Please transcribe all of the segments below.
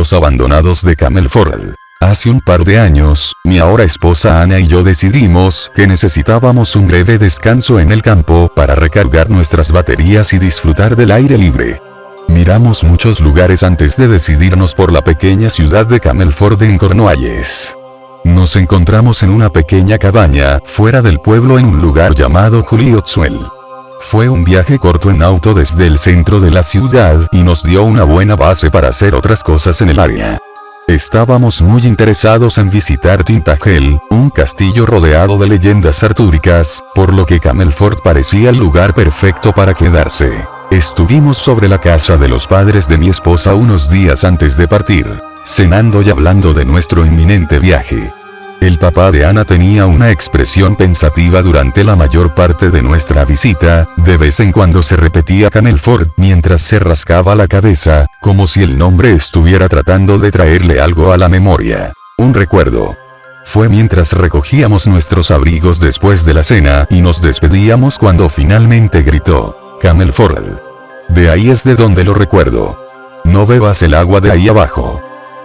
campos abandonados de Camelford. Hace un par de años, mi ahora esposa Ana y yo decidimos que necesitábamos un breve descanso en el campo para recargar nuestras baterías y disfrutar del aire libre. Miramos muchos lugares antes de decidirnos por la pequeña ciudad de Camelford en Cornualles. Nos encontramos en una pequeña cabaña, fuera del pueblo en un lugar llamado Juliotsuel. Fue un viaje corto en auto desde el centro de la ciudad y nos dio una buena base para hacer otras cosas en el área. Estábamos muy interesados en visitar Tintagel, un castillo rodeado de leyendas artúricas, por lo que Camelford parecía el lugar perfecto para quedarse. Estuvimos sobre la casa de los padres de mi esposa unos días antes de partir, cenando y hablando de nuestro inminente viaje. El papá de Ana tenía una expresión pensativa durante la mayor parte de nuestra visita, de vez en cuando se repetía Camelford mientras se rascaba la cabeza, como si el nombre estuviera tratando de traerle algo a la memoria. Un recuerdo. Fue mientras recogíamos nuestros abrigos después de la cena y nos despedíamos cuando finalmente gritó, Camelford. De ahí es de donde lo recuerdo. No bebas el agua de ahí abajo.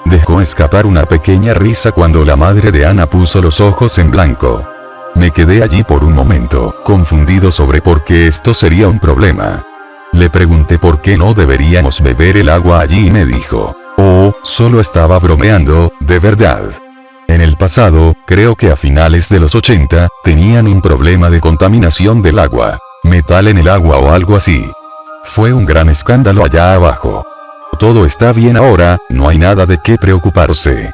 Dejó escapar una pequeña risa cuando la madre de Ana puso los ojos en blanco. Me quedé allí por un momento, confundido sobre por qué esto sería un problema. Le pregunté por qué no deberíamos beber el agua allí y me dijo, oh, solo estaba bromeando, de verdad. En el pasado, creo que a finales de los 80, tenían un problema de contaminación del agua, metal en el agua o algo así. Fue un gran escándalo allá abajo. Todo está bien ahora, no hay nada de qué preocuparse.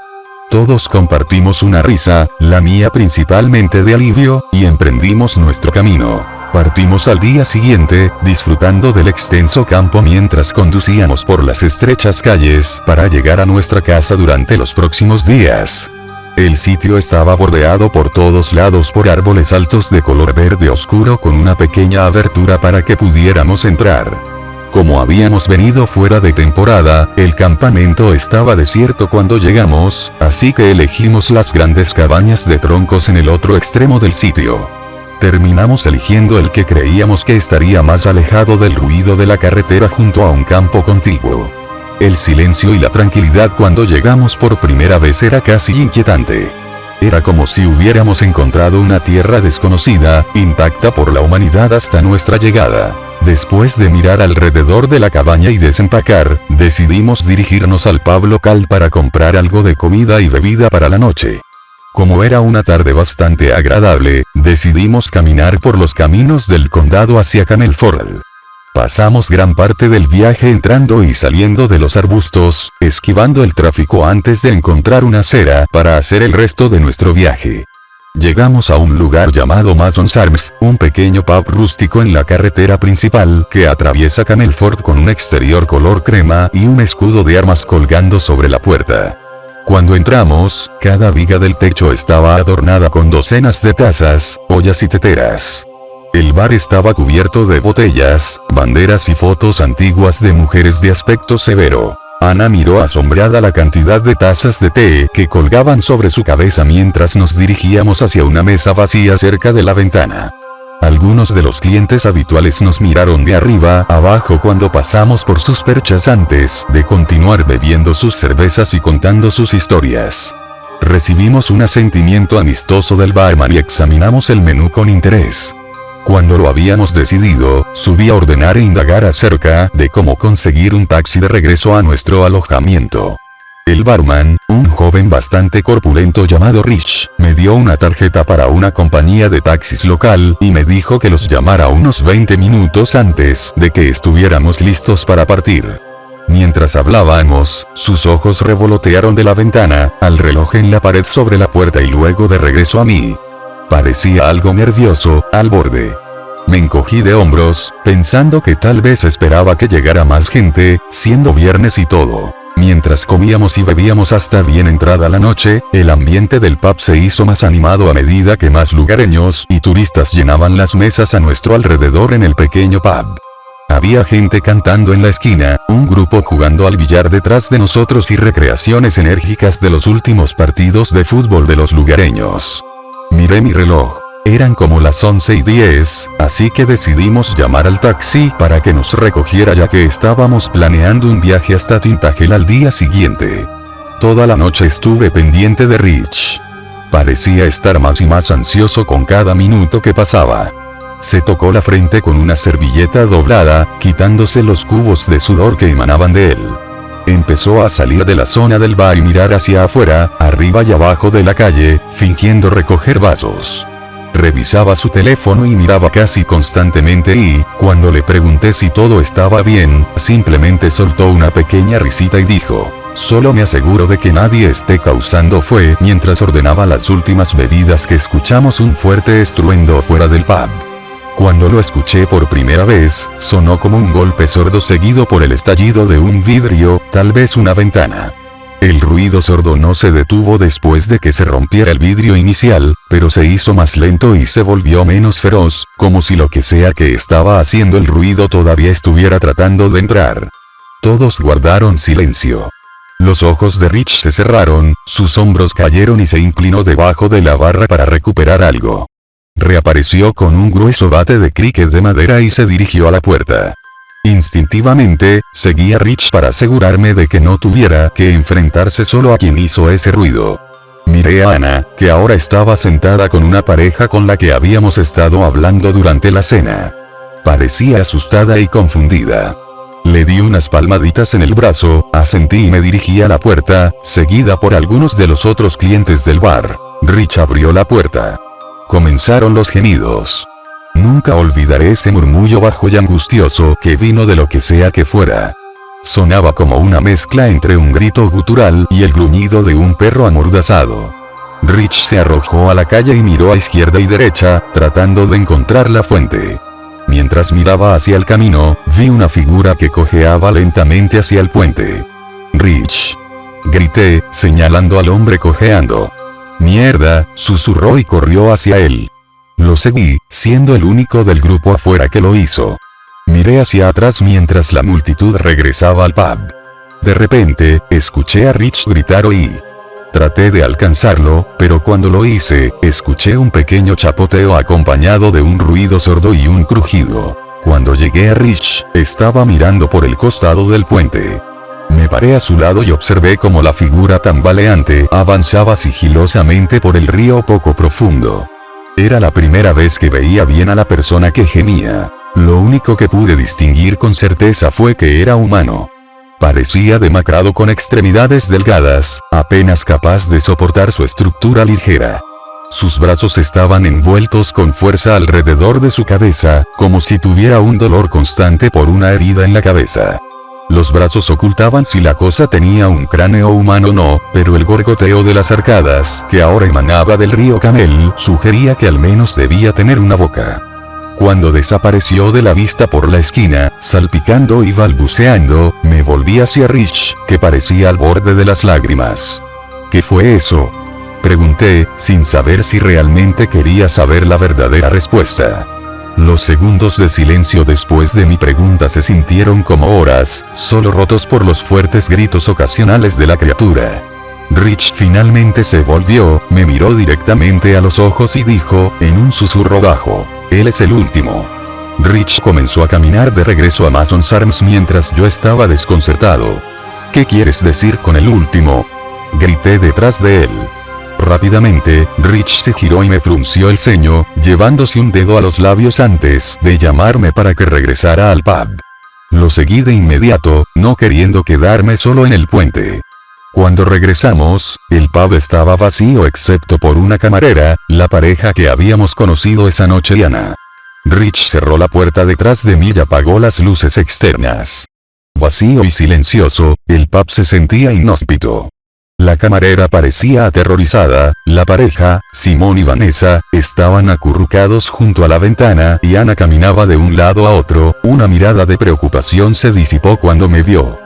Todos compartimos una risa, la mía principalmente de alivio, y emprendimos nuestro camino. Partimos al día siguiente, disfrutando del extenso campo mientras conducíamos por las estrechas calles para llegar a nuestra casa durante los próximos días. El sitio estaba bordeado por todos lados por árboles altos de color verde oscuro con una pequeña abertura para que pudiéramos entrar. Como habíamos venido fuera de temporada, el campamento estaba desierto cuando llegamos, así que elegimos las grandes cabañas de troncos en el otro extremo del sitio. Terminamos eligiendo el que creíamos que estaría más alejado del ruido de la carretera junto a un campo contiguo. El silencio y la tranquilidad cuando llegamos por primera vez era casi inquietante. Era como si hubiéramos encontrado una tierra desconocida, intacta por la humanidad hasta nuestra llegada. Después de mirar alrededor de la cabaña y desempacar, decidimos dirigirnos al pub local para comprar algo de comida y bebida para la noche. Como era una tarde bastante agradable, decidimos caminar por los caminos del condado hacia Camelford. Pasamos gran parte del viaje entrando y saliendo de los arbustos, esquivando el tráfico antes de encontrar una acera para hacer el resto de nuestro viaje. Llegamos a un lugar llamado Mason's Arms, un pequeño pub rústico en la carretera principal que atraviesa Camelford con un exterior color crema y un escudo de armas colgando sobre la puerta. Cuando entramos, cada viga del techo estaba adornada con docenas de tazas, ollas y teteras. El bar estaba cubierto de botellas, banderas y fotos antiguas de mujeres de aspecto severo. Ana miró asombrada la cantidad de tazas de té que colgaban sobre su cabeza mientras nos dirigíamos hacia una mesa vacía cerca de la ventana. Algunos de los clientes habituales nos miraron de arriba abajo cuando pasamos por sus perchas antes de continuar bebiendo sus cervezas y contando sus historias. Recibimos un asentimiento amistoso del barman y examinamos el menú con interés. Cuando lo habíamos decidido, subí a ordenar e indagar acerca de cómo conseguir un taxi de regreso a nuestro alojamiento. El barman, un joven bastante corpulento llamado Rich, me dio una tarjeta para una compañía de taxis local y me dijo que los llamara unos 20 minutos antes de que estuviéramos listos para partir. Mientras hablábamos, sus ojos revolotearon de la ventana, al reloj en la pared sobre la puerta y luego de regreso a mí. Parecía algo nervioso, al borde. Me encogí de hombros, pensando que tal vez esperaba que llegara más gente, siendo viernes y todo. Mientras comíamos y bebíamos hasta bien entrada la noche, el ambiente del pub se hizo más animado a medida que más lugareños y turistas llenaban las mesas a nuestro alrededor en el pequeño pub. Había gente cantando en la esquina, un grupo jugando al billar detrás de nosotros y recreaciones enérgicas de los últimos partidos de fútbol de los lugareños. Miré mi reloj. Eran como las 11:10, así que decidimos llamar al taxi para que nos recogiera ya que estábamos planeando un viaje hasta Tintagel al día siguiente. Toda la noche estuve pendiente de Rich. Parecía estar más y más ansioso con cada minuto que pasaba. Se tocó la frente con una servilleta doblada, quitándose los cubos de sudor que emanaban de él. Empezó a salir de la zona del bar y mirar hacia afuera, arriba y abajo de la calle, fingiendo recoger vasos. Revisaba su teléfono y miraba casi constantemente y, cuando le pregunté si todo estaba bien, simplemente soltó una pequeña risita y dijo: solo me aseguro de que nadie esté causando fuego. Mientras ordenaba las últimas bebidas que escuchamos un fuerte estruendo fuera del pub. Cuando lo escuché por primera vez, sonó como un golpe sordo seguido por el estallido de un vidrio, tal vez una ventana. El ruido sordo no se detuvo después de que se rompiera el vidrio inicial, pero se hizo más lento y se volvió menos feroz, como si lo que sea que estaba haciendo el ruido todavía estuviera tratando de entrar. Todos guardaron silencio. Los ojos de Rich se cerraron, sus hombros cayeron y se inclinó debajo de la barra para recuperar algo. Reapareció con un grueso bate de cricket de madera y se dirigió a la puerta. Instintivamente, seguí a Rich para asegurarme de que no tuviera que enfrentarse solo a quien hizo ese ruido. Miré a Ana, que ahora estaba sentada con una pareja con la que habíamos estado hablando durante la cena. Parecía asustada y confundida. Le di unas palmaditas en el brazo, asentí y me dirigí a la puerta, seguida por algunos de los otros clientes del bar. Rich abrió la puerta. Comenzaron los gemidos. Nunca olvidaré ese murmullo bajo y angustioso que vino de lo que sea que fuera. Sonaba como una mezcla entre un grito gutural y el gruñido de un perro amordazado. Rich se arrojó a la calle y miró a izquierda y derecha, tratando de encontrar la fuente. Mientras miraba hacia el camino, vi una figura que cojeaba lentamente hacia el puente. «Rich», grité, señalando al hombre cojeando. «Mierda», susurró y corrió hacia él. Lo seguí, siendo el único del grupo afuera que lo hizo. Miré hacia atrás mientras la multitud regresaba al pub. De repente, escuché a Rich gritar «¡Oí!». Traté de alcanzarlo, pero cuando lo hice, escuché un pequeño chapoteo acompañado de un ruido sordo y un crujido. Cuando llegué a Rich, estaba mirando por el costado del puente. Me paré a su lado y observé cómo la figura tambaleante avanzaba sigilosamente por el río poco profundo. Era la primera vez que veía bien a la persona que gemía. Lo único que pude distinguir con certeza fue que era humano. Parecía demacrado con extremidades delgadas, apenas capaz de soportar su estructura ligera. Sus brazos estaban envueltos con fuerza alrededor de su cabeza, como si tuviera un dolor constante por una herida en la cabeza. Los brazos ocultaban si la cosa tenía un cráneo humano o no, pero el gorgoteo de las arcadas, que ahora emanaba del río Camel, sugería que al menos debía tener una boca. Cuando desapareció de la vista por la esquina, salpicando y balbuceando, me volví hacia Rich, que parecía al borde de las lágrimas. ¿Qué fue eso?, pregunté, sin saber si realmente quería saber la verdadera respuesta. Los segundos de silencio después de mi pregunta se sintieron como horas, solo rotos por los fuertes gritos ocasionales de la criatura. Rich finalmente se volvió, me miró directamente a los ojos y dijo, en un susurro bajo: «Él es el último». Rich comenzó a caminar de regreso a Mason's Arms mientras yo estaba desconcertado. «¿Qué quieres decir con el último?», grité detrás de él. Rápidamente, Rich se giró y me frunció el ceño, llevándose un dedo a los labios antes de llamarme para que regresara al pub. Lo seguí de inmediato, no queriendo quedarme solo en el puente. Cuando regresamos, el pub estaba vacío excepto por una camarera, la pareja que habíamos conocido esa noche y Ana. Rich cerró la puerta detrás de mí y apagó las luces externas. Vacío y silencioso, el pub se sentía inhóspito. La camarera parecía aterrorizada, la pareja, Simón y Vanessa, estaban acurrucados junto a la ventana y Ana caminaba de un lado a otro, una mirada de preocupación se disipó cuando me vio.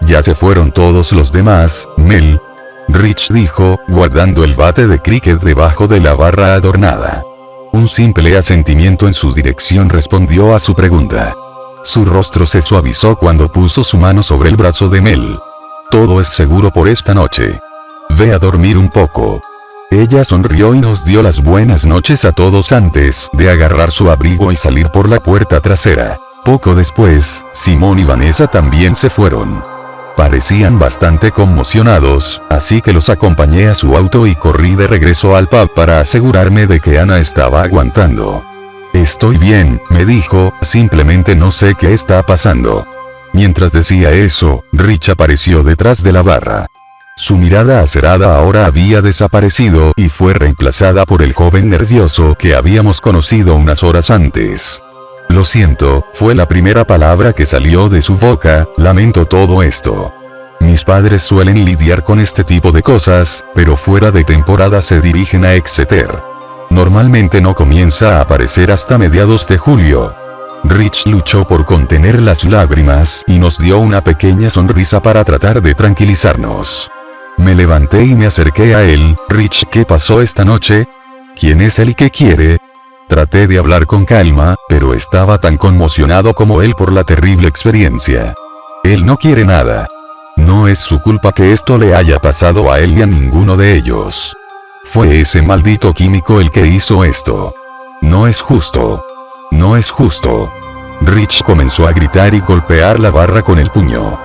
«Ya se fueron todos los demás, Mel», Rich dijo, guardando el bate de cricket debajo de la barra adornada. Un simple asentimiento en su dirección respondió a su pregunta. Su rostro se suavizó cuando puso su mano sobre el brazo de Mel. «Todo es seguro por esta noche. Ve a dormir un poco». Ella sonrió y nos dio las buenas noches a todos antes de agarrar su abrigo y salir por la puerta trasera. Poco después, Simón y Vanessa también se fueron. Parecían bastante conmocionados, así que los acompañé a su auto y corrí de regreso al pub para asegurarme de que Ana estaba aguantando. Estoy bien, me dijo, simplemente no sé qué está pasando. Mientras decía eso, Rich apareció detrás de la barra. Su mirada acerada ahora había desaparecido y fue reemplazada por el joven nervioso que habíamos conocido unas horas antes. Lo siento, fue la primera palabra que salió de su boca, lamento todo esto. Mis padres suelen lidiar con este tipo de cosas, pero fuera de temporada se dirigen a Exeter. Normalmente no comienza a aparecer hasta mediados de julio. Rich luchó por contener las lágrimas y nos dio una pequeña sonrisa para tratar de tranquilizarnos. Me levanté y me acerqué a él. Rich, ¿qué pasó esta noche? ¿Quién es él y qué quiere? Traté de hablar con calma, pero estaba tan conmocionado como él por la terrible experiencia. Él no quiere nada. No es su culpa que esto le haya pasado a él ni a ninguno de ellos. Fue ese maldito químico el que hizo esto. No es justo. No es justo. Rich comenzó a gritar y golpear la barra con el puño.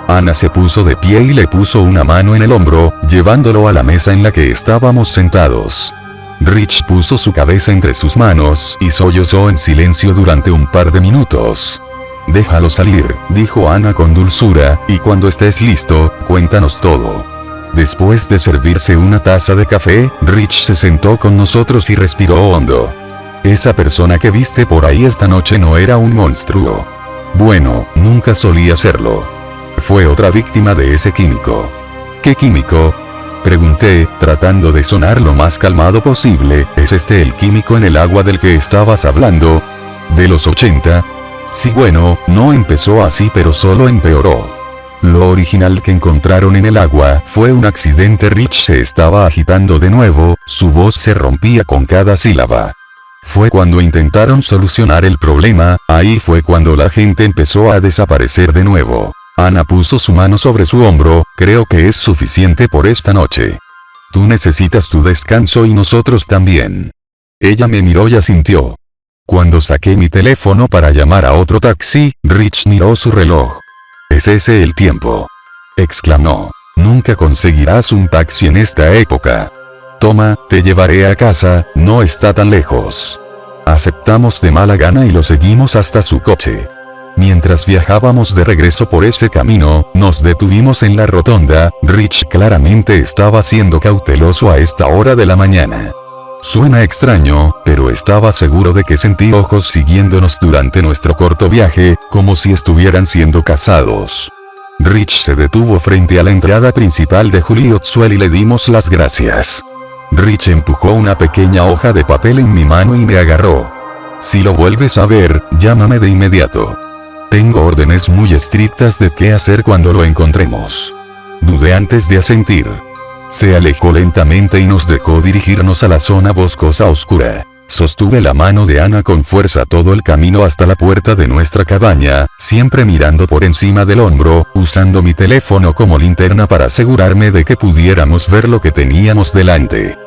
Ana se puso de pie y le puso una mano en el hombro, llevándolo a la mesa en la que estábamos sentados. Rich puso su cabeza entre sus manos y sollozó en silencio durante un par de minutos. Déjalo salir, dijo Ana con dulzura, y cuando estés listo, cuéntanos todo. Después de servirse una taza de café, Rich se sentó con nosotros y respiró hondo. Esa persona que viste por ahí esta noche no era un monstruo. Bueno, nunca solía serlo. Fue otra víctima de ese químico. ¿Qué químico? Pregunté, tratando de sonar lo más calmado posible. ¿Es este el químico en el agua del que estabas hablando? ¿De los 80? Sí, bueno, no empezó así pero solo empeoró. Lo original que encontraron en el agua fue un accidente. Rich se estaba agitando de nuevo, su voz se rompía con cada sílaba. Fue cuando intentaron solucionar el problema, ahí fue cuando la gente empezó a desaparecer de nuevo. Ana puso su mano sobre su hombro, creo que es suficiente por esta noche. Tú necesitas tu descanso y nosotros también. Ella me miró y asintió. Cuando saqué mi teléfono para llamar a otro taxi, Rich miró su reloj. ¿Es ese el tiempo?, exclamó. Nunca conseguirás un taxi en esta época. Toma, te llevaré a casa, no está tan lejos. Aceptamos de mala gana y lo seguimos hasta su coche. Mientras viajábamos de regreso por ese camino, nos detuvimos en la rotonda. Rich claramente estaba siendo cauteloso a esta hora de la mañana. Suena extraño, pero estaba seguro de que sentí ojos siguiéndonos durante nuestro corto viaje, como si estuvieran siendo cazados. Rich se detuvo frente a la entrada principal de Juliotsuel y le dimos las gracias. Rich empujó una pequeña hoja de papel en mi mano y me agarró. Si lo vuelves a ver, llámame de inmediato. Tengo órdenes muy estrictas de qué hacer cuando lo encontremos. Dudé antes de asentir. Se alejó lentamente y nos dejó dirigirnos a la zona boscosa oscura. Sostuve la mano de Ana con fuerza todo el camino hasta la puerta de nuestra cabaña, siempre mirando por encima del hombro, usando mi teléfono como linterna para asegurarme de que pudiéramos ver lo que teníamos delante.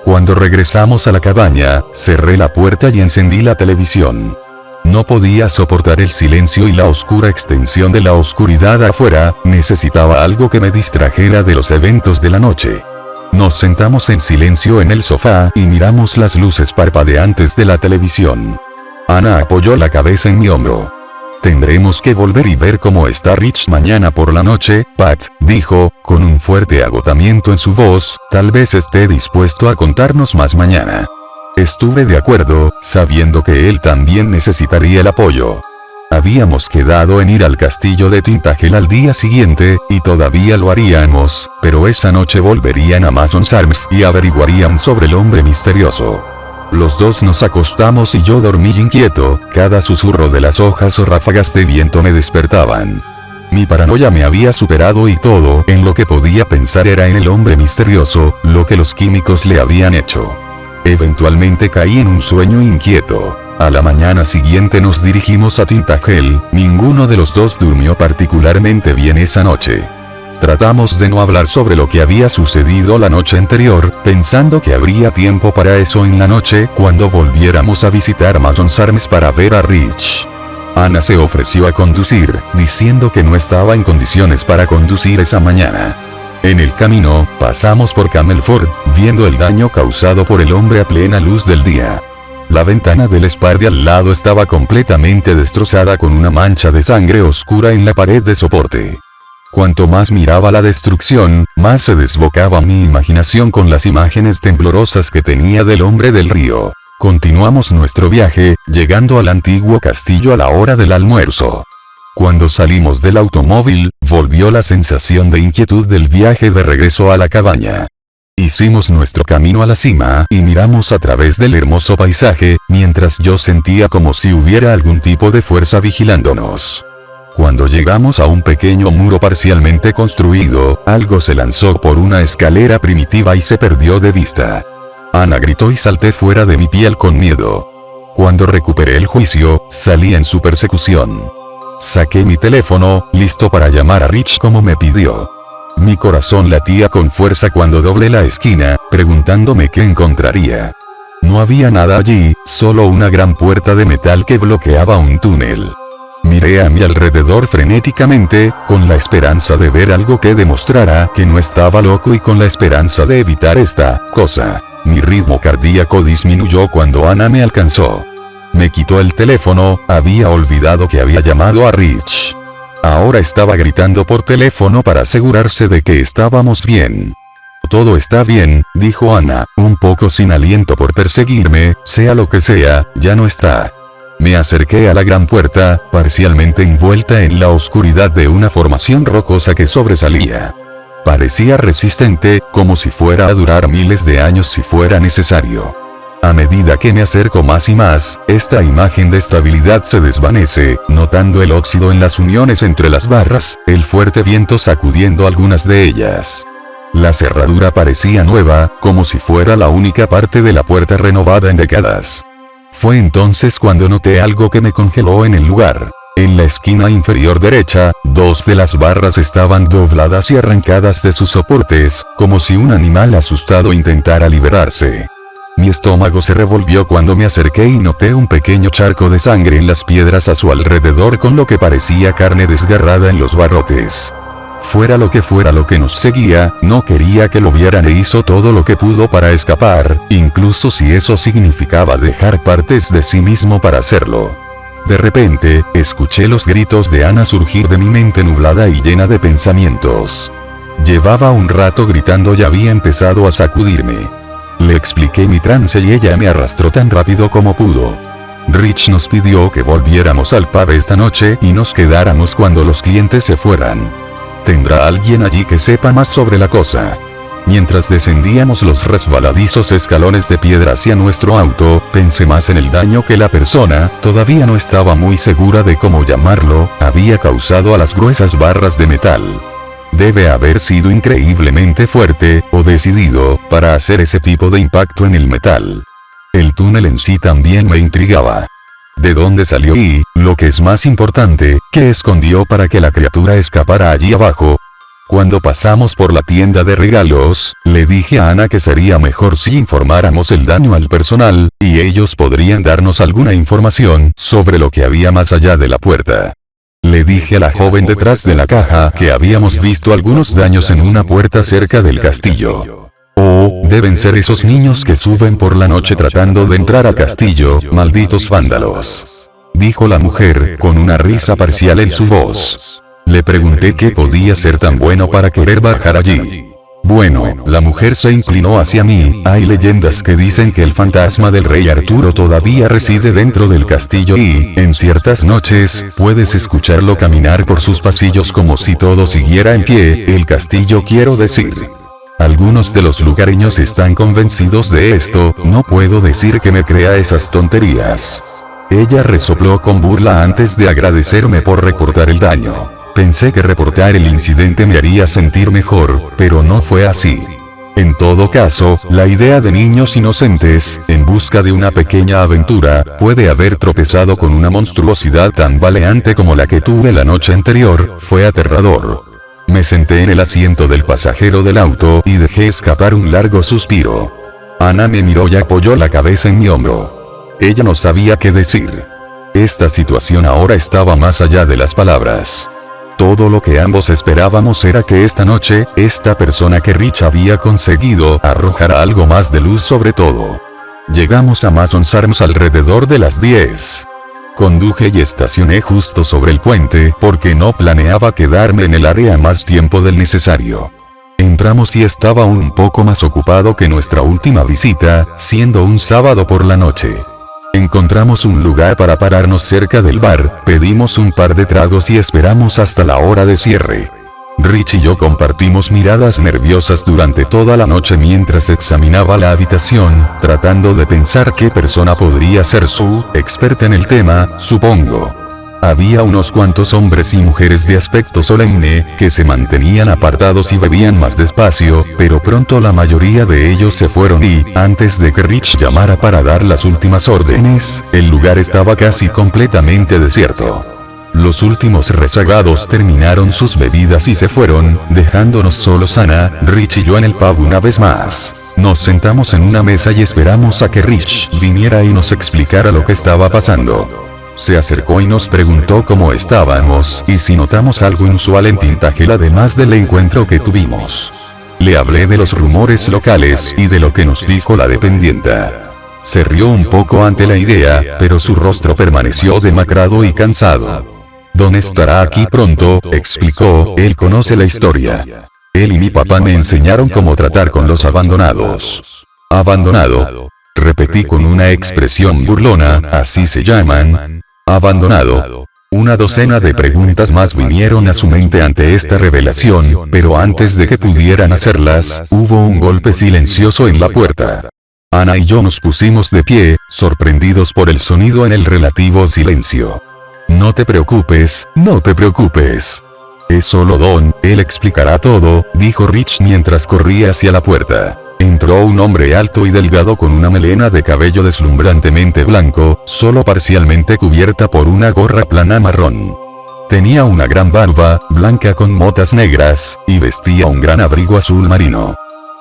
Cuando regresamos a la cabaña, cerré la puerta y encendí la televisión. No podía soportar el silencio y la oscura extensión de la oscuridad afuera, necesitaba algo que me distrajera de los eventos de la noche. Nos sentamos en silencio en el sofá y miramos las luces parpadeantes de la televisión. Ana apoyó la cabeza en mi hombro. Tendremos que volver y ver cómo está Rich mañana por la noche, Pat, dijo, con un fuerte agotamiento en su voz, tal vez esté dispuesto a contarnos más mañana. Estuve de acuerdo, sabiendo que él también necesitaría el apoyo. Habíamos quedado en ir al castillo de Tintagel al día siguiente, y todavía lo haríamos, pero esa noche volverían a Mason's Arms y averiguarían sobre el hombre misterioso. Los dos nos acostamos y yo dormí inquieto, cada susurro de las hojas o ráfagas de viento me despertaban. Mi paranoia me había superado y todo en lo que podía pensar era en el hombre misterioso, lo que los químicos le habían hecho. Eventualmente caí en un sueño inquieto. A la mañana siguiente nos dirigimos a Tintagel, ninguno de los dos durmió particularmente bien esa noche. Tratamos de no hablar sobre lo que había sucedido la noche anterior, pensando que habría tiempo para eso en la noche cuando volviéramos a visitar Mason's Arms para ver a Rich. Ana se ofreció a conducir, diciendo que no estaba en condiciones para conducir esa mañana. En el camino, pasamos por Camelford, viendo el daño causado por el hombre a plena luz del día. La ventana del Spar de al lado estaba completamente destrozada con una mancha de sangre oscura en la pared de soporte. Cuanto más miraba la destrucción, más se desbocaba mi imaginación con las imágenes temblorosas que tenía del hombre del río. Continuamos nuestro viaje, llegando al antiguo castillo a la hora del almuerzo. Cuando salimos del automóvil, volvió la sensación de inquietud del viaje de regreso a la cabaña. Hicimos nuestro camino a la cima y miramos a través del hermoso paisaje, mientras yo sentía como si hubiera algún tipo de fuerza vigilándonos. Cuando llegamos a un pequeño muro parcialmente construido, algo se lanzó por una escalera primitiva y se perdió de vista. Ana gritó y salté fuera de mi piel con miedo. Cuando recuperé el juicio, salí en su persecución. Saqué mi teléfono, listo para llamar a Rich como me pidió. Mi corazón latía con fuerza cuando doblé la esquina, preguntándome qué encontraría. No había nada allí, solo una gran puerta de metal que bloqueaba un túnel. Miré a mi alrededor frenéticamente, con la esperanza de ver algo que demostrara que no estaba loco y con la esperanza de evitar esta cosa. Mi ritmo cardíaco disminuyó cuando Ana me alcanzó. Me quitó el teléfono, había olvidado que había llamado a Rich. Ahora estaba gritando por teléfono para asegurarse de que estábamos bien. Todo está bien, dijo Ana, un poco sin aliento por perseguirme, sea lo que sea, ya no está. Me acerqué a la gran puerta, parcialmente envuelta en la oscuridad de una formación rocosa que sobresalía. Parecía resistente, como si fuera a durar miles de años si fuera necesario. A medida que me acerco más y más, esta imagen de estabilidad se desvanece, notando el óxido en las uniones entre las barras, el fuerte viento sacudiendo algunas de ellas. La cerradura parecía nueva, como si fuera la única parte de la puerta renovada en décadas. Fue entonces cuando noté algo que me congeló en el lugar. En la esquina inferior derecha, dos de las barras estaban dobladas y arrancadas de sus soportes, como si un animal asustado intentara liberarse. Mi estómago se revolvió cuando me acerqué y noté un pequeño charco de sangre en las piedras a su alrededor con lo que parecía carne desgarrada en los barrotes. Fuera lo que nos seguía, no quería que lo vieran e hizo todo lo que pudo para escapar, incluso si eso significaba dejar partes de sí mismo para hacerlo. De repente, escuché los gritos de Ana surgir de mi mente nublada y llena de pensamientos. Llevaba un rato gritando y había empezado a sacudirme. Le expliqué mi trance y ella me arrastró tan rápido como pudo. Rich nos pidió que volviéramos al pub esta noche y nos quedáramos cuando los clientes se fueran. ¿Tendrá alguien allí que sepa más sobre la cosa? Mientras descendíamos los resbaladizos escalones de piedra hacia nuestro auto, pensé más en el daño que la persona, todavía no estaba muy segura de cómo llamarlo, había causado a las gruesas barras de metal. Debe haber sido increíblemente fuerte, o decidido, para hacer ese tipo de impacto en el metal. El túnel en sí también me intrigaba. ¿De dónde salió y, lo que es más importante, qué escondió para que la criatura escapara allí abajo? Cuando pasamos por la tienda de regalos, le dije a Ana que sería mejor si informáramos el daño al personal, y ellos podrían darnos alguna información sobre lo que había más allá de la puerta. Le dije a la joven detrás de la caja que habíamos visto algunos daños en una puerta cerca del castillo. Oh, deben ser esos niños que suben por la noche tratando de entrar al castillo, malditos vándalos. Dijo la mujer, con una risa parcial en su voz. Le pregunté qué podía ser tan bueno para querer bajar allí. Bueno, la mujer se inclinó hacia mí, hay leyendas que dicen que el fantasma del rey Arturo todavía reside dentro del castillo y, en ciertas noches, puedes escucharlo caminar por sus pasillos como si todo siguiera en pie, el castillo quiero decir. Algunos de los lugareños están convencidos de esto, no puedo decir que me crea esas tonterías. Ella resopló con burla antes de agradecerme por reportar el daño. Pensé que reportar el incidente me haría sentir mejor, pero no fue así. En todo caso, la idea de niños inocentes, en busca de una pequeña aventura, puede haber tropezado con una monstruosidad tan baleante como la que tuve la noche anterior, fue aterrador. Me senté en el asiento del pasajero del auto y dejé escapar un largo suspiro. Ana me miró y apoyó la cabeza en mi hombro. Ella no sabía qué decir. Esta situación ahora estaba más allá de las palabras. Todo lo que ambos esperábamos era que esta noche, esta persona que Rich había conseguido arrojara algo más de luz sobre todo. Llegamos a Mason's Arms alrededor de las 10. Conduje y estacioné justo sobre el puente porque no planeaba quedarme en el área más tiempo del necesario. Entramos y estaba un poco más ocupado que nuestra última visita, siendo un sábado por la noche. Encontramos un lugar para pararnos cerca del bar, pedimos un par de tragos y esperamos hasta la hora de cierre. Rich y yo compartimos miradas nerviosas durante toda la noche mientras examinaba la habitación, tratando de pensar qué persona podría ser su experta en el tema, supongo. Había unos cuantos hombres y mujeres de aspecto solemne, que se mantenían apartados y bebían más despacio, pero pronto la mayoría de ellos se fueron y, antes de que Rich llamara para dar las últimas órdenes, el lugar estaba casi completamente desierto. Los últimos rezagados terminaron sus bebidas y se fueron, dejándonos solos Ana, Rich y yo en el pub una vez más. Nos sentamos en una mesa y esperamos a que Rich viniera y nos explicara lo que estaba pasando. Se acercó y nos preguntó cómo estábamos y si notamos algo inusual en Tintagel además del encuentro que tuvimos. Le hablé de los rumores locales y de lo que nos dijo la dependienta. Se rió un poco ante la idea, pero su rostro permaneció demacrado y cansado. Don estará aquí pronto, explicó, él conoce la historia. Él y mi papá me enseñaron cómo tratar con los abandonados. ¿Abandonado? Repetí con una expresión burlona, así se llaman. Abandonado. Una docena de preguntas más vinieron a su mente ante esta revelación, pero antes de que pudieran hacerlas, hubo un golpe silencioso en la puerta. Ana y yo nos pusimos de pie, sorprendidos por el sonido en el relativo silencio. No te preocupes, no te preocupes. Es solo Don, él explicará todo, dijo Rich mientras corría hacia la puerta. Entró un hombre alto y delgado con una melena de cabello deslumbrantemente blanco, solo parcialmente cubierta por una gorra plana marrón. Tenía una gran barba, blanca con motas negras, y vestía un gran abrigo azul marino.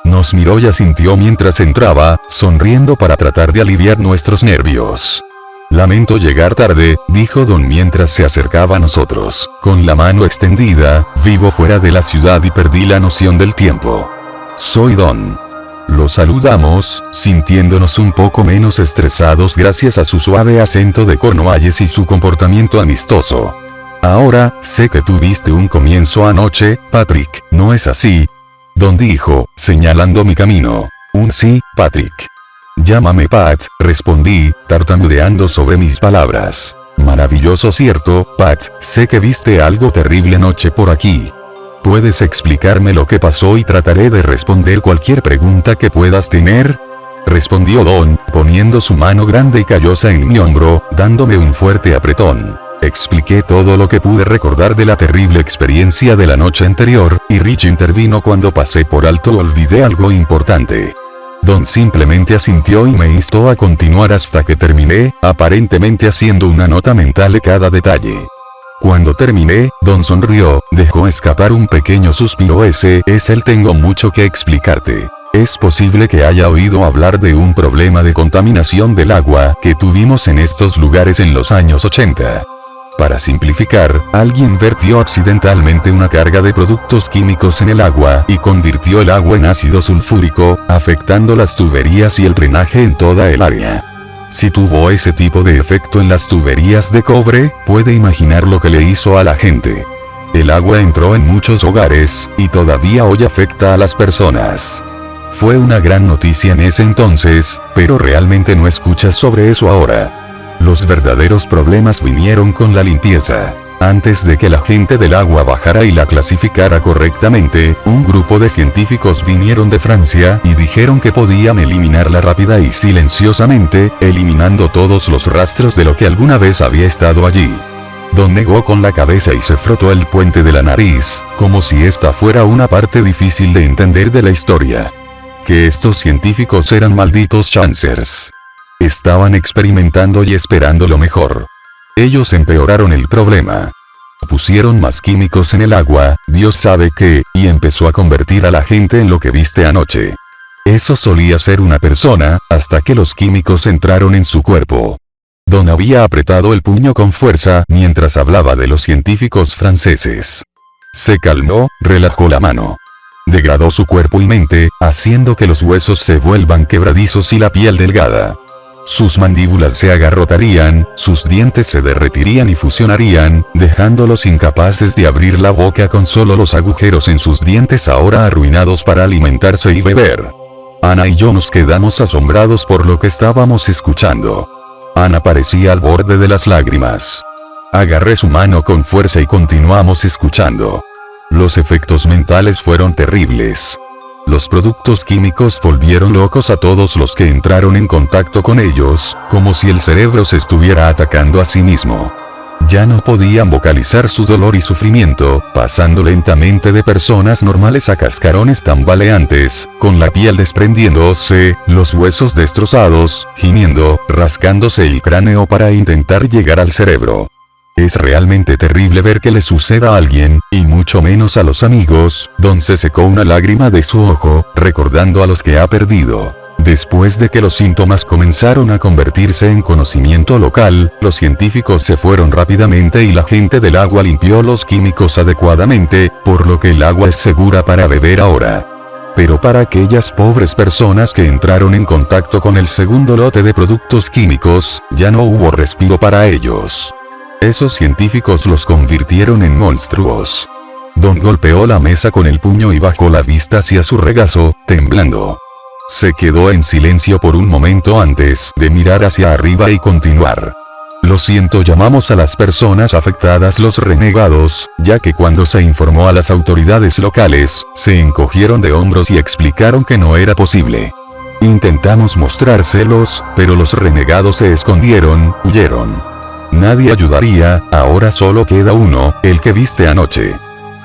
Nos miró y asintió mientras entraba, sonriendo para tratar de aliviar nuestros nervios. Lamento llegar tarde, dijo Don mientras se acercaba a nosotros, con la mano extendida, vivo fuera de la ciudad y perdí la noción del tiempo. Soy Don. Lo saludamos, sintiéndonos un poco menos estresados gracias a su suave acento de Cornualles y su comportamiento amistoso. Ahora, sé que tuviste un comienzo anoche, Patrick, ¿no es así? Don dijo, señalando mi camino. Un sí, Patrick. Llámame Pat, respondí, tartamudeando sobre mis palabras. Maravilloso, ¿cierto, Pat? Sé que viste algo terrible anoche por aquí. ¿Puedes explicarme lo que pasó y trataré de responder cualquier pregunta que puedas tener? Respondió Don, poniendo su mano grande y callosa en mi hombro, dándome un fuerte apretón. Expliqué todo lo que pude recordar de la terrible experiencia de la noche anterior, y Rich intervino cuando pasé por alto o olvidé algo importante. Don simplemente asintió y me instó a continuar hasta que terminé, aparentemente haciendo una nota mental de cada detalle. Cuando terminé, Don sonrió, dejó escapar un pequeño suspiro. Ese es el tengo mucho que explicarte. Es posible que haya oído hablar de un problema de contaminación del agua que tuvimos en estos lugares en los años 80. Para simplificar, alguien vertió accidentalmente una carga de productos químicos en el agua y convirtió el agua en ácido sulfúrico, afectando las tuberías y el drenaje en toda el área. Si tuvo ese tipo de efecto en las tuberías de cobre, puede imaginar lo que le hizo a la gente. El agua entró en muchos hogares, y todavía hoy afecta a las personas. Fue una gran noticia en ese entonces, pero realmente no escuchas sobre eso ahora. Los verdaderos problemas vinieron con la limpieza. Antes de que la gente del agua bajara y la clasificara correctamente, un grupo de científicos vinieron de Francia y dijeron que podían eliminarla rápida y silenciosamente, eliminando todos los rastros de lo que alguna vez había estado allí. Don negó con la cabeza y se frotó el puente de la nariz, como si esta fuera una parte difícil de entender de la historia. Que estos científicos eran malditos chancers. Estaban experimentando y esperando lo mejor. Ellos empeoraron el problema. Pusieron más químicos en el agua, Dios sabe qué, y empezó a convertir a la gente en lo que viste anoche. Eso solía ser una persona, hasta que los químicos entraron en su cuerpo. Don había apretado el puño con fuerza mientras hablaba de los científicos franceses. Se calmó, relajó la mano. Degradó su cuerpo y mente, haciendo que los huesos se vuelvan quebradizos y la piel delgada. Sus mandíbulas se agarrotarían, sus dientes se derretirían y fusionarían, dejándolos incapaces de abrir la boca con solo los agujeros en sus dientes ahora arruinados para alimentarse y beber. Ana y yo nos quedamos asombrados por lo que estábamos escuchando. Ana parecía al borde de las lágrimas. Agarré su mano con fuerza y continuamos escuchando. Los efectos mentales fueron terribles. Los productos químicos volvieron locos a todos los que entraron en contacto con ellos, como si el cerebro se estuviera atacando a sí mismo. Ya no podían vocalizar su dolor y sufrimiento, pasando lentamente de personas normales a cascarones tambaleantes, con la piel desprendiéndose, los huesos destrozados, gimiendo, rascándose el cráneo para intentar llegar al cerebro. Es realmente terrible ver que le suceda a alguien, y mucho menos a los amigos. Don se secó una lágrima de su ojo, recordando a los que ha perdido. Después de que los síntomas comenzaron a convertirse en conocimiento local, los científicos se fueron rápidamente y la gente del agua limpió los químicos adecuadamente, por lo que el agua es segura para beber ahora. Pero para aquellas pobres personas que entraron en contacto con el segundo lote de productos químicos, ya no hubo respiro para ellos. Esos científicos los convirtieron en monstruos. Don golpeó la mesa con el puño y bajó la vista hacia su regazo, temblando. Se quedó en silencio por un momento antes de mirar hacia arriba y continuar. Lo siento, llamamos a las personas afectadas los renegados, ya que cuando se informó a las autoridades locales, se encogieron de hombros y explicaron que no era posible. Intentamos mostrárselos, pero los renegados se escondieron, huyeron. Nadie ayudaría, ahora solo queda uno, el que viste anoche.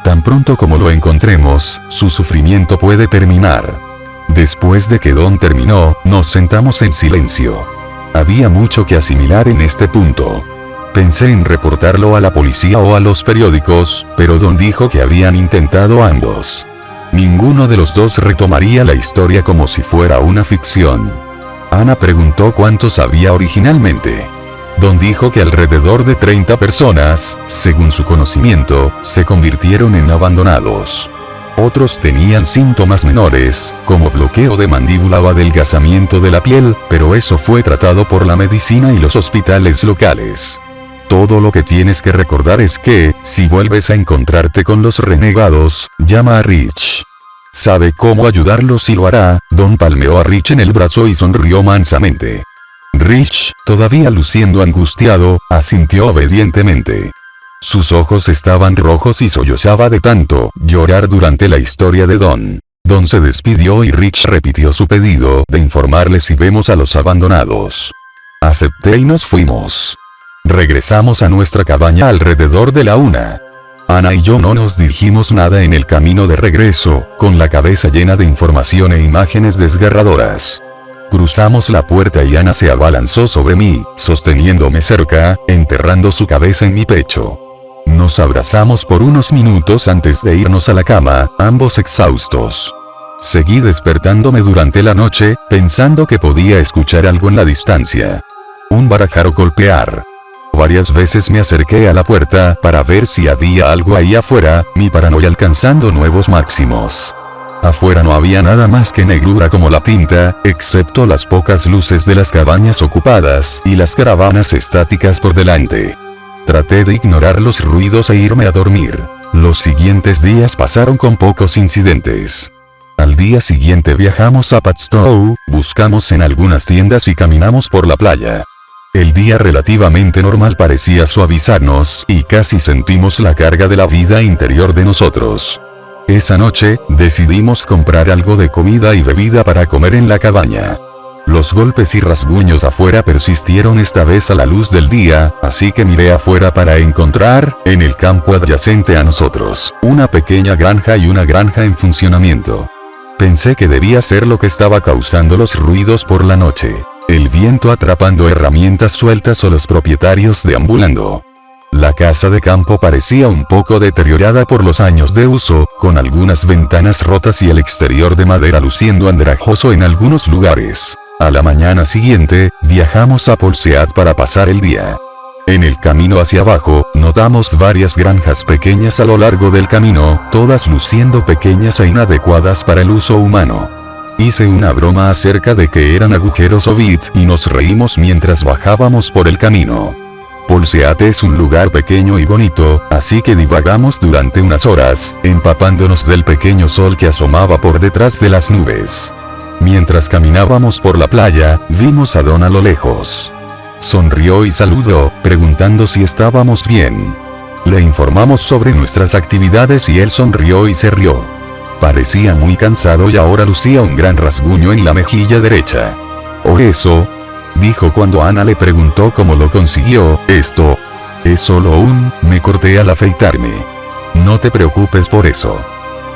Tan pronto como lo encontremos, su sufrimiento puede terminar. Después de que Don terminó, nos sentamos en silencio. Había mucho que asimilar en este punto. Pensé en reportarlo a la policía o a los periódicos, pero Don dijo que habían intentado ambos. Ninguno de los dos retomaría la historia como si fuera una ficción. Ana preguntó cuántos había originalmente. Don dijo que alrededor de 30 personas, según su conocimiento, se convirtieron en abandonados. Otros tenían síntomas menores, como bloqueo de mandíbula o adelgazamiento de la piel, pero eso fue tratado por la medicina y los hospitales locales. Todo lo que tienes que recordar es que, si vuelves a encontrarte con los renegados, llama a Rich. Sabe cómo ayudarlos y lo hará. Don palmeó a Rich en el brazo y sonrió mansamente. Rich, todavía luciendo angustiado, asintió obedientemente. Sus ojos estaban rojos y sollozaba de tanto llorar durante la historia de Don. Don se despidió y Rich repitió su pedido de informarle si vemos a los abandonados. Acepté y nos fuimos. Regresamos a nuestra cabaña alrededor de la 1. Ana y yo no nos dijimos nada en el camino de regreso, con la cabeza llena de información e imágenes desgarradoras. Cruzamos la puerta y Ana se abalanzó sobre mí, sosteniéndome cerca, enterrando su cabeza en mi pecho. Nos abrazamos por unos minutos antes de irnos a la cama, ambos exhaustos. Seguí despertándome durante la noche, pensando que podía escuchar algo en la distancia. Un barajar golpear. Varias veces me acerqué a la puerta para ver si había algo ahí afuera, mi paranoia alcanzando nuevos máximos. Afuera no había nada más que negrura como la tinta, excepto las pocas luces de las cabañas ocupadas y las caravanas estáticas por delante. Traté de ignorar los ruidos e irme a dormir. Los siguientes días pasaron con pocos incidentes. Al día siguiente viajamos a Padstow, buscamos en algunas tiendas y caminamos por la playa. El día relativamente normal parecía suavizarnos y casi sentimos la carga de la vida interior de nosotros. Esa noche, decidimos comprar algo de comida y bebida para comer en la cabaña. Los golpes y rasguños afuera persistieron esta vez a la luz del día, así que miré afuera para encontrar, en el campo adyacente a nosotros, una pequeña granja y una granja en funcionamiento. Pensé que debía ser lo que estaba causando los ruidos por la noche. El viento atrapando herramientas sueltas o los propietarios deambulando. La casa de campo parecía un poco deteriorada por los años de uso, con algunas ventanas rotas y el exterior de madera luciendo andrajoso en algunos lugares. A la mañana siguiente, viajamos a Polseat para pasar el día. En el camino hacia abajo, notamos varias granjas pequeñas a lo largo del camino, todas luciendo pequeñas e inadecuadas para el uso humano. Hice una broma acerca de que eran agujeros o bit y nos reímos mientras bajábamos por el camino. Polseat es un lugar pequeño y bonito, así que divagamos durante unas horas, empapándonos del pequeño sol que asomaba por detrás de las nubes. Mientras caminábamos por la playa, vimos a Don a lo lejos. Sonrió y saludó, preguntando si estábamos bien. Le informamos sobre nuestras actividades y él sonrió y se rió. Parecía muy cansado y ahora lucía un gran rasguño en la mejilla derecha. «¿O eso?», dijo cuando Ana le preguntó cómo lo consiguió. «Esto es solo me corté al afeitarme. No te preocupes por eso».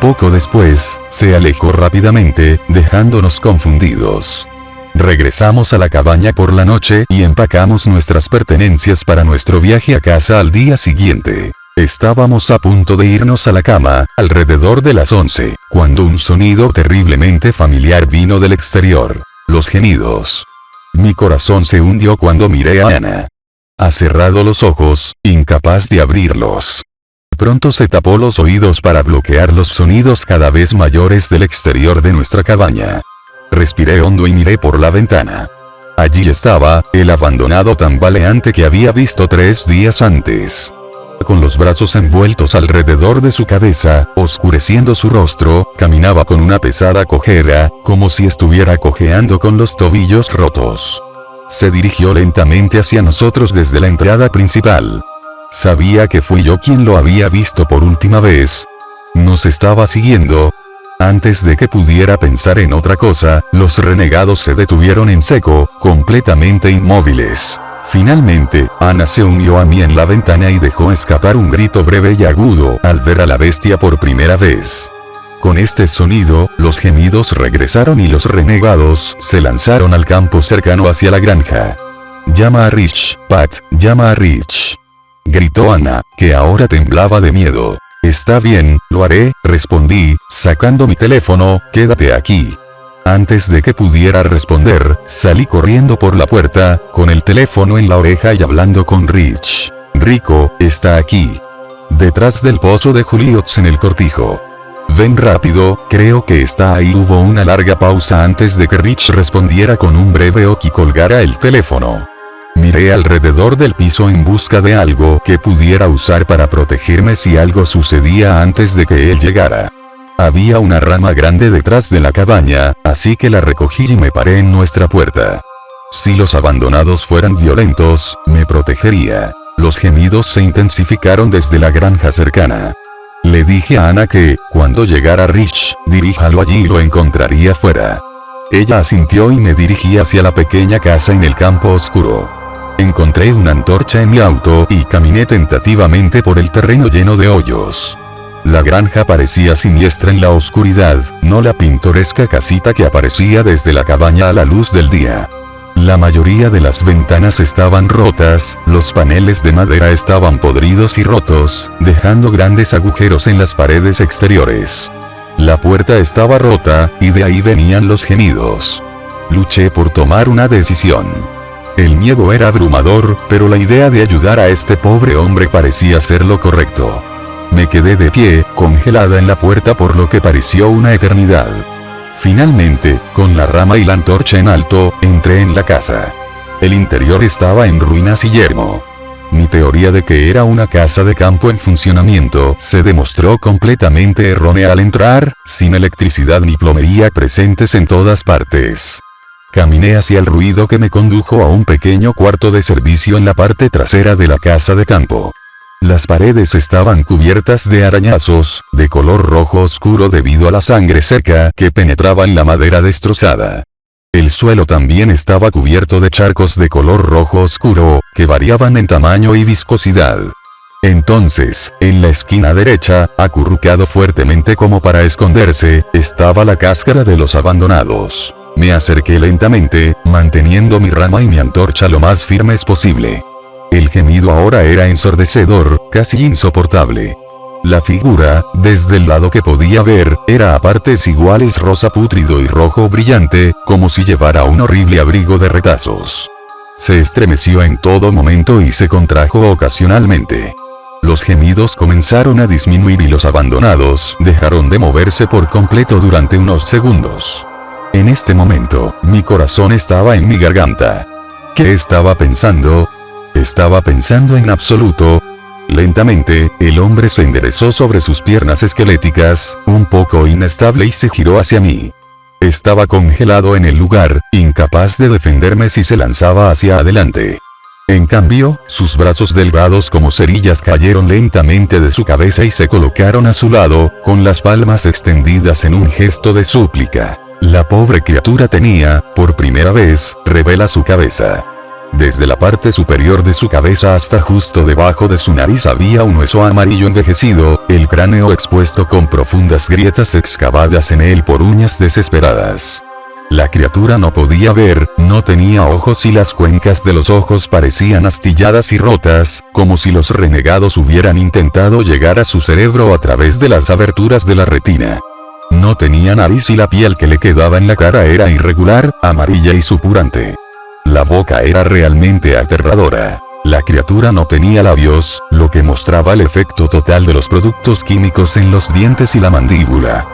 Poco después, se alejó rápidamente, dejándonos confundidos. Regresamos a la cabaña por la noche y empacamos nuestras pertenencias para nuestro viaje a casa al día siguiente. Estábamos a punto de irnos a la cama, alrededor de las 11, cuando un sonido terriblemente familiar vino del exterior. Los gemidos. Mi corazón se hundió cuando miré a Ana. Ha cerrado los ojos, incapaz de abrirlos. Pronto se tapó los oídos para bloquear los sonidos cada vez mayores del exterior de nuestra cabaña. Respiré hondo y miré por la ventana. Allí estaba, el abandonado tambaleante que había visto 3 días antes. Con los brazos envueltos alrededor de su cabeza, oscureciendo su rostro, caminaba con una pesada cojera, como si estuviera cojeando con los tobillos rotos. Se dirigió lentamente hacia nosotros desde la entrada principal. Sabía que fui yo quien lo había visto por última vez. Nos estaba siguiendo. Antes de que pudiera pensar en otra cosa, los renegados se detuvieron en seco, completamente inmóviles. Finalmente, Ana se unió a mí en la ventana y dejó escapar un grito breve y agudo al ver a la bestia por primera vez. Con este sonido, los gemidos regresaron y los renegados se lanzaron al campo cercano hacia la granja. «Llama a Rich, Pat, llama a Rich», gritó Ana, que ahora temblaba de miedo. «Está bien, lo haré», respondí, sacando mi teléfono. «Quédate aquí». Antes de que pudiera responder, salí corriendo por la puerta, con el teléfono en la oreja y hablando con Rich. «Rico, está aquí. Detrás del pozo de Juliots en el cortijo. Ven rápido, creo que está ahí». Hubo una larga pausa antes de que Rich respondiera con un breve ok y colgara el teléfono. Miré alrededor del piso en busca de algo que pudiera usar para protegerme si algo sucedía antes de que él llegara. Había una rama grande detrás de la cabaña, así que la recogí y me paré en nuestra puerta. Si los abandonados fueran violentos, me protegería. Los gemidos se intensificaron desde la granja cercana. Le dije a Ana que, cuando llegara Rich, diríjalo allí y lo encontraría fuera. Ella asintió y me dirigí hacia la pequeña casa en el campo oscuro. Encontré una antorcha en mi auto y caminé tentativamente por el terreno lleno de hoyos. La granja parecía siniestra en la oscuridad, no la pintoresca casita que aparecía desde la cabaña a la luz del día. La mayoría de las ventanas estaban rotas, los paneles de madera estaban podridos y rotos, dejando grandes agujeros en las paredes exteriores. La puerta estaba rota, y de ahí venían los gemidos. Luché por tomar una decisión. El miedo era abrumador, pero la idea de ayudar a este pobre hombre parecía ser lo correcto. Me quedé de pie, congelada en la puerta por lo que pareció una eternidad. Finalmente, con la rama y la antorcha en alto, entré en la casa. El interior estaba en ruinas y yermo. Mi teoría de que era una casa de campo en funcionamiento se demostró completamente errónea al entrar, sin electricidad ni plomería presentes en todas partes. Caminé hacia el ruido que me condujo a un pequeño cuarto de servicio en la parte trasera de la casa de campo. Las paredes estaban cubiertas de arañazos, de color rojo oscuro debido a la sangre seca que penetraba en la madera destrozada. El suelo también estaba cubierto de charcos de color rojo oscuro, que variaban en tamaño y viscosidad. Entonces, en la esquina derecha, acurrucado fuertemente como para esconderse, estaba la cáscara de los abandonados. Me acerqué lentamente, manteniendo mi rama y mi antorcha lo más firmes posible. El gemido ahora era ensordecedor, casi insoportable. La figura, desde el lado que podía ver, era a partes iguales rosa pútrido y rojo brillante, como si llevara un horrible abrigo de retazos. Se estremeció en todo momento y se contrajo ocasionalmente. Los gemidos comenzaron a disminuir y los abandonados dejaron de moverse por completo durante unos segundos. En este momento, mi corazón estaba en mi garganta. ¿Qué estaba pensando? Estaba pensando en absoluto. Lentamente, el hombre se enderezó sobre sus piernas esqueléticas, un poco inestable y se giró hacia mí. Estaba congelado en el lugar, incapaz de defenderme si se lanzaba hacia adelante. En cambio, sus brazos delgados como cerillas cayeron lentamente de su cabeza y se colocaron a su lado, con las palmas extendidas en un gesto de súplica. La pobre criatura tenía, por primera vez, revela su cabeza. Desde la parte superior de su cabeza hasta justo debajo de su nariz había un hueso amarillo envejecido, el cráneo expuesto con profundas grietas excavadas en él por uñas desesperadas. La criatura no podía ver, no tenía ojos y las cuencas de los ojos parecían astilladas y rotas, como si los renegados hubieran intentado llegar a su cerebro a través de las aberturas de la retina. No tenía nariz y la piel que le quedaba en la cara era irregular, amarilla y supurante. La boca era realmente aterradora. La criatura no tenía labios, lo que mostraba el efecto total de los productos químicos en los dientes y la mandíbula.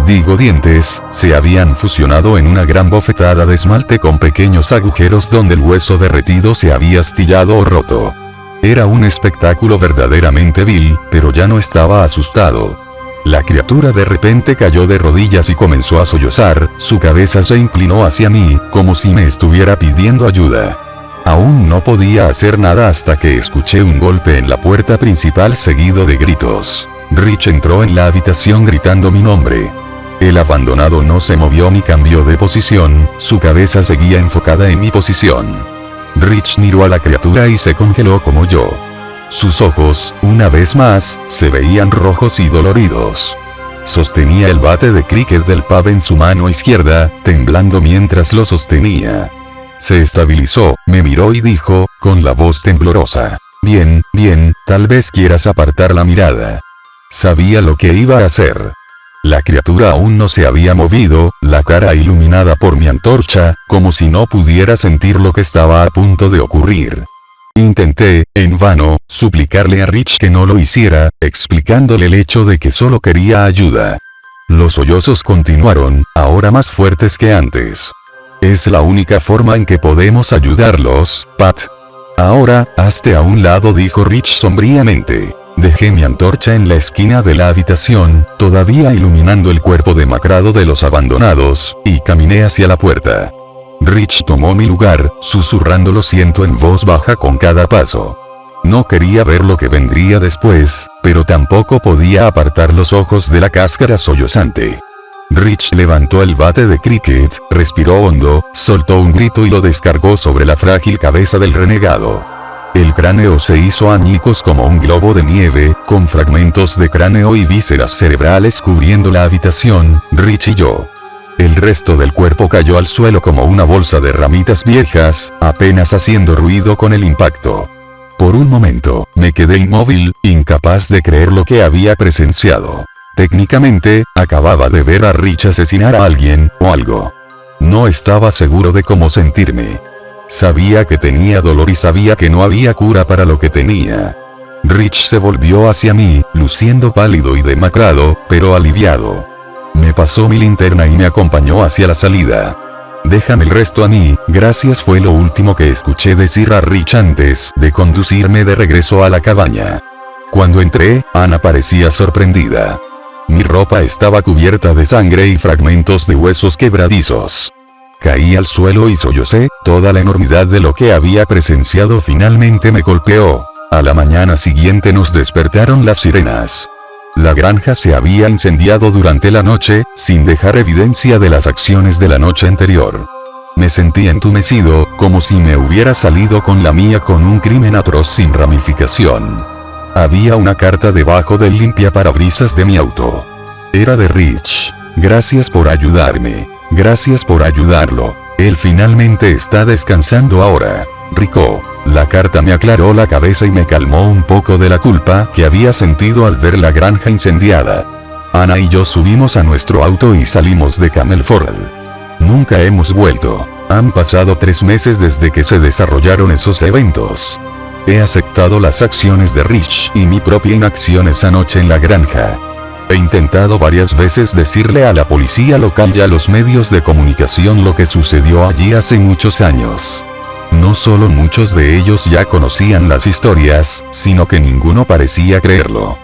Digo dientes, se habían fusionado en una gran bofetada de esmalte con pequeños agujeros donde el hueso derretido se había astillado o roto. Era un espectáculo verdaderamente vil, pero ya no estaba asustado. La criatura de repente cayó de rodillas y comenzó a sollozar, su cabeza se inclinó hacia mí, como si me estuviera pidiendo ayuda. Aún no podía hacer nada hasta que escuché un golpe en la puerta principal seguido de gritos. Rich entró en la habitación gritando mi nombre. El abandonado no se movió ni cambió de posición, su cabeza seguía enfocada en mi posición. Rich miró a la criatura y se congeló como yo. Sus ojos, una vez más, se veían rojos y doloridos. Sostenía el bate de cricket del pub en su mano izquierda, temblando mientras lo sostenía. Se estabilizó, me miró y dijo, con la voz temblorosa: Bien, bien, tal vez quieras apartar la mirada. Sabía lo que iba a hacer. La criatura aún no se había movido, la cara iluminada por mi antorcha, como si no pudiera sentir lo que estaba a punto de ocurrir. Intenté, en vano, suplicarle a Rich que no lo hiciera, explicándole el hecho de que solo quería ayuda. Los sollozos continuaron, ahora más fuertes que antes. Es la única forma en que podemos ayudarlos, Pat. Ahora, hazte a un lado, dijo Rich sombríamente. Dejé mi antorcha en la esquina de la habitación, todavía iluminando el cuerpo demacrado de los abandonados, y caminé hacia la puerta. Rich tomó mi lugar, susurrando lo siento en voz baja con cada paso. No quería ver lo que vendría después, pero tampoco podía apartar los ojos de la cáscara sollozante. Rich levantó el bate de cricket, respiró hondo, soltó un grito y lo descargó sobre la frágil cabeza del renegado. El cráneo se hizo añicos como un globo de nieve, con fragmentos de cráneo y vísceras cerebrales cubriendo la habitación, Rich y yo. El resto del cuerpo cayó al suelo como una bolsa de ramitas viejas, apenas haciendo ruido con el impacto. Por un momento, me quedé inmóvil, incapaz de creer lo que había presenciado. Técnicamente, acababa de ver a Rich asesinar a alguien, o algo. No estaba seguro de cómo sentirme. Sabía que tenía dolor y sabía que no había cura para lo que tenía. Rich se volvió hacia mí, luciendo pálido y demacrado, pero aliviado. Me pasó mi linterna y me acompañó hacia la salida. Déjame el resto a mí, gracias, fue lo último que escuché decir a Rich antes de conducirme de regreso a la cabaña. Cuando entré, Ana parecía sorprendida. Mi ropa estaba cubierta de sangre y fragmentos de huesos quebradizos. Caí al suelo y sollocé, toda la enormidad de lo que había presenciado finalmente me golpeó. A la mañana siguiente nos despertaron las sirenas. La granja se había incendiado durante la noche, sin dejar evidencia de las acciones de la noche anterior. Me sentí entumecido, como si me hubiera salido con la mía con un crimen atroz sin ramificación. Había una carta debajo del limpiaparabrisas de mi auto. Era de Rich. Gracias por ayudarme. Gracias por ayudarlo. Él finalmente está descansando ahora. Rico. La carta me aclaró la cabeza y me calmó un poco de la culpa que había sentido al ver la granja incendiada. Ana y yo subimos a nuestro auto y salimos de Camelford. Nunca hemos vuelto. Han pasado 3 meses desde que se desarrollaron esos eventos. He aceptado las acciones de Rich y mi propia inacción esa noche en la granja. He intentado varias veces decirle a la policía local y a los medios de comunicación lo que sucedió allí hace muchos años. No solo muchos de ellos ya conocían las historias, sino que ninguno parecía creerlo.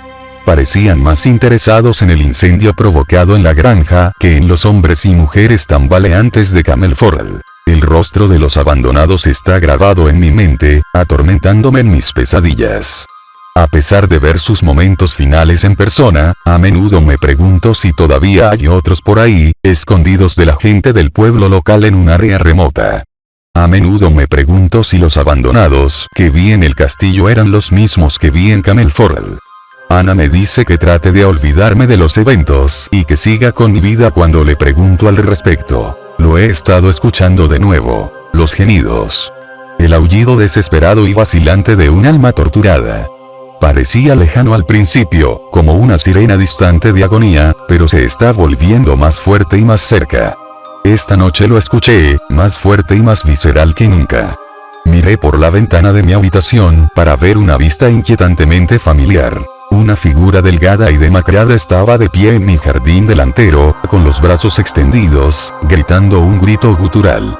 Parecían más interesados en el incendio provocado en la granja que en los hombres y mujeres tambaleantes de Camelford. El rostro de los abandonados está grabado en mi mente, atormentándome en mis pesadillas. A pesar de ver sus momentos finales en persona, a menudo me pregunto si todavía hay otros por ahí, escondidos de la gente del pueblo local en un área remota. A menudo me pregunto si los abandonados que vi en el castillo eran los mismos que vi en Camelford. Ana me dice que trate de olvidarme de los eventos y que siga con mi vida cuando le pregunto al respecto. Lo he estado escuchando de nuevo. Los gemidos. El aullido desesperado y vacilante de un alma torturada. Parecía lejano al principio, como una sirena distante de agonía, pero se está volviendo más fuerte y más cerca. Esta noche lo escuché, más fuerte y más visceral que nunca. Miré por la ventana de mi habitación para ver una vista inquietantemente familiar. Una figura delgada y demacrada estaba de pie en mi jardín delantero, con los brazos extendidos, gritando un grito gutural.